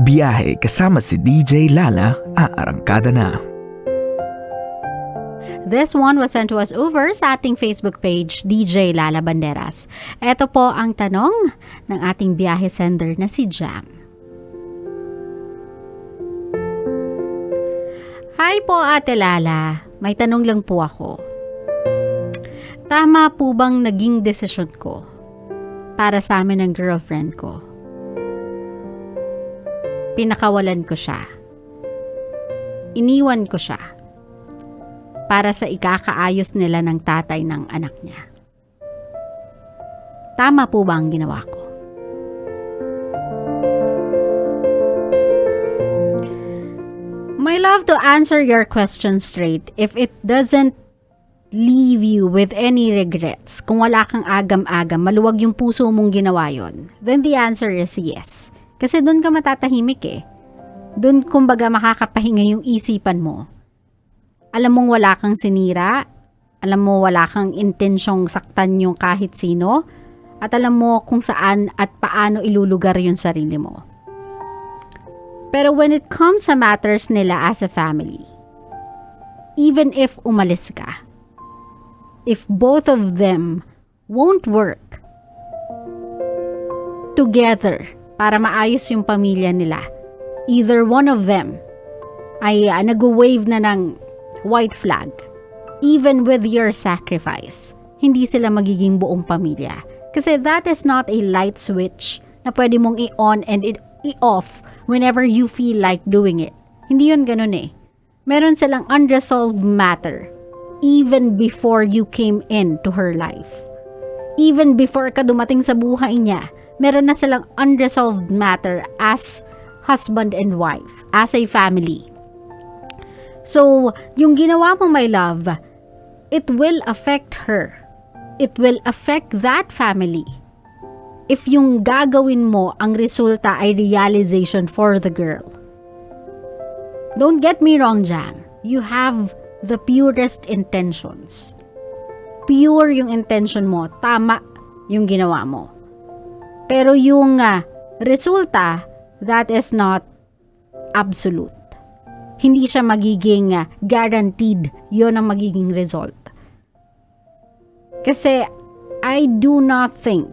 Biyahe kasama si DJ Lala, aarangkada na. This one was sent to us over sa ating Facebook page, DJ Lala Banderas. Ito po ang tanong ng ating Byahe Sender na si Jam. Hi po Ate Lala, may tanong lang po ako. Tama po bang naging desisyon ko para sa amin ng girlfriend ko? Pinakawalan ko siya. Iniwan ko siya para sa ikakaayos nila ng tatay ng anak niya. Tama po ba ang ginawa ko? My love, to answer your question straight, if it doesn't leave you with any regrets, kung wala kang agam-agam, maluwag yung puso mong ginawa yon, then the answer is yes. Kasi doon ka matatahimik eh. Doon kumbaga makakapahinga yung isipan mo. Alam mong wala kang sinira, alam mo wala kang intensyong saktan yung kahit sino, at alam mo kung saan at paano ilulugar yung sarili mo. Pero when it comes sa matters nila as a family, even if umalis ka, if both of them won't work together para maayos yung pamilya nila, either one of them ay nag-wave na ng white flag, even with your sacrifice, hindi sila magiging buong pamilya. Kasi that is not a light switch na pwede mong i-on and i-off whenever you feel like doing it. Hindi yun ganun eh. Meron silang unresolved matter even before you came into her life. Even before ka dumating sa buhay niya, meron na silang unresolved matter as husband and wife, as a family. So, yung ginawa mo, my love, it will affect her. It will affect that family. If yung gagawin mo, ang resulta ay realization for the girl. Don't get me wrong, Jam. You have the purest intentions. Pure yung intention mo. Tama yung ginawa mo. Pero yung resulta, that is not absolute. Hindi siya magiging guaranteed. Yun ang magiging result. Kasi I do not think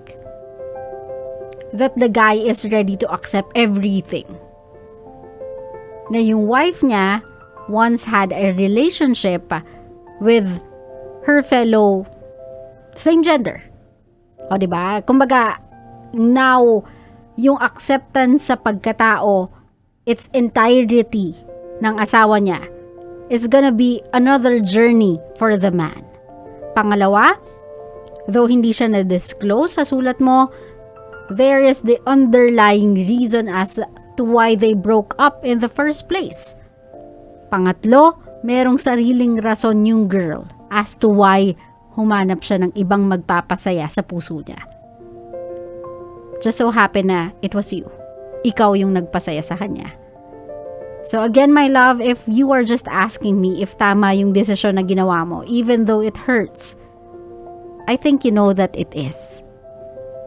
that the guy is ready to accept everything. Na yung wife niya once had a relationship with her fellow same gender. O diba? Kumbaga, now, yung acceptance sa pagkatao, its entirety ng asawa niya is gonna be another journey for the man. Pangalawa, though hindi siya na-disclose sa sulat mo, there is the underlying reason as to why they broke up in the first place. Pangatlo, merong sariling rason yung girl as to why humanap siya ng ibang magpapasaya sa puso niya. Just so happen na it was you. Ikaw yung nagpasaya sa kanya. So again, my love, if you are just asking me if tama yung desisyon na ginawa mo, even though it hurts, I think you know that it is.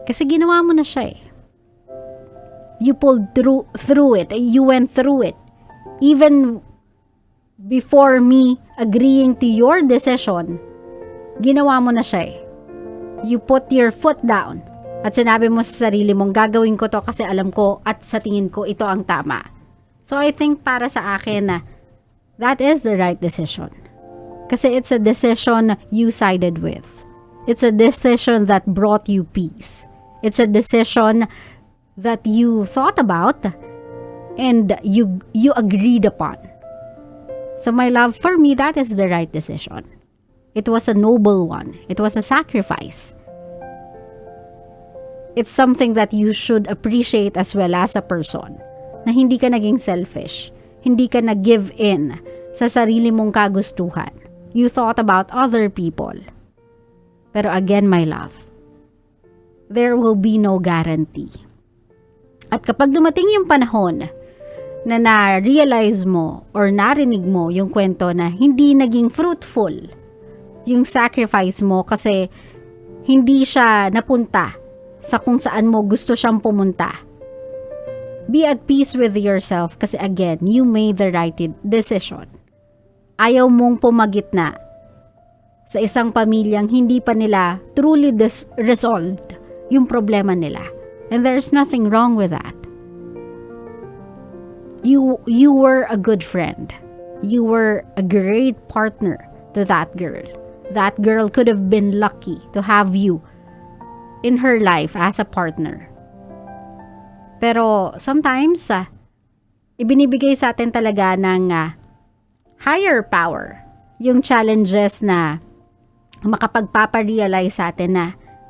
Kasi ginawa mo na siya eh. You pulled through it. You went through it. Even before me agreeing to your decision, ginawa mo na siya eh. You put your foot down. At sinabi mo sa sarili mong, gagawin ko to kasi alam ko at sa tingin ko ito ang tama. So I think para sa akin na that is the right decision. Kasi it's a decision you sided with. It's a decision that brought you peace. It's a decision that you thought about and you agreed upon. So my love, for me, that is the right decision. It was a noble one. It was a sacrifice. It's something that you should appreciate as well as a person. Na hindi ka naging selfish. Hindi ka nag-give in sa sarili mong kagustuhan. You thought about other people. Pero again, my love, there will be no guarantee. At kapag dumating yung panahon na na-realize mo or narinig mo yung kwento na hindi naging fruitful yung sacrifice mo kasi hindi siya napunta sa kung saan mo gusto siyang pumunta, Be at peace with yourself kasi again, you made the right decision. Ayaw mong pumagitna sa isang pamilyang hindi pa nila truly resolved yung problema nila. And there's nothing wrong with that. You were a good friend. You were a great partner to that girl. That girl could have been lucky to have you in her life as a partner. Pero sometimes, ibinibigay sa atin talaga ng higher power yung challenges na makapagpaparealize sa atin na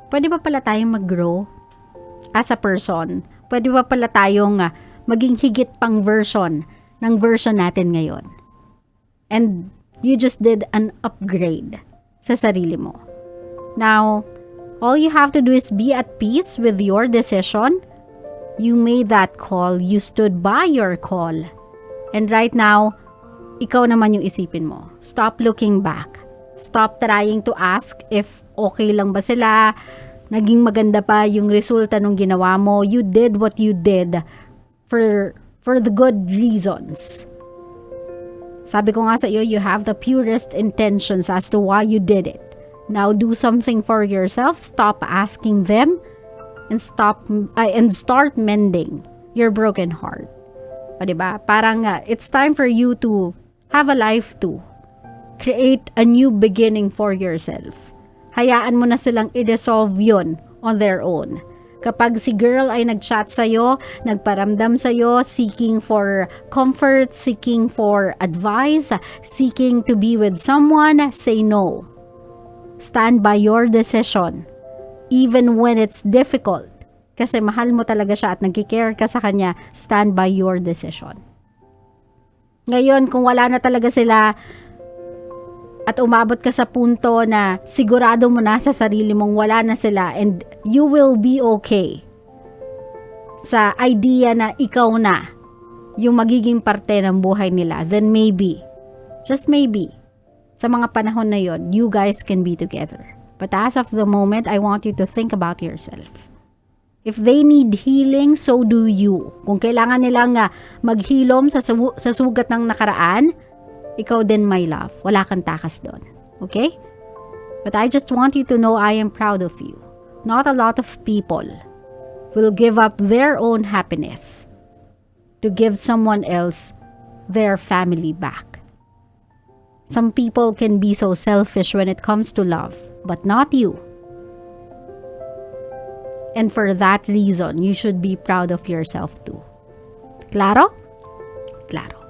pwede ba pala tayong mag-grow as a person? Pwede ba pala tayong maging higit pang version ng version natin ngayon? And you just did an upgrade sa sarili mo. Now, all you have to do is be at peace with your decision. You made that call. You stood by your call. And right now, ikaw naman yung isipin mo. Stop looking back. Stop trying to ask if okay lang ba sila. Naging maganda pa yung resulta nung ginawa mo. You did what you did for the good reasons. Sabi ko nga sa iyo, you have the purest intentions as to why you did it. Now do something for yourself. Stop asking them. And start mending your broken heart. O diba? Parang it's time for you to have a life too. Create a new beginning for yourself. Hayaan mo na silang i-resolve yun on their own. Kapag si girl ay nag-chat sa'yo, nagparamdam sa'yo, seeking for comfort, seeking for advice, seeking to be with someone, say no. Stand by your decision. Even when it's difficult, kasi mahal mo talaga siya at nagkikare ka sa kanya, stand by your decision. Ngayon, kung wala na talaga sila at umabot ka sa punto na sigurado mo na sa sarili mong wala na sila and you will be okay sa idea na ikaw na yung magiging parte ng buhay nila, then maybe, just maybe, sa mga panahon na yon, you guys can be together. But as of the moment, I want you to think about yourself. If they need healing, so do you. Kung kailangan nilang maghilom sa sugat ng nakaraan, ikaw din, my love. Wala kang takas doon. Okay? But I just want you to know I am proud of you. Not a lot of people will give up their own happiness to give someone else their family back. Some people can be so selfish when it comes to love, but not you. And for that reason, you should be proud of yourself too. Claro? Claro.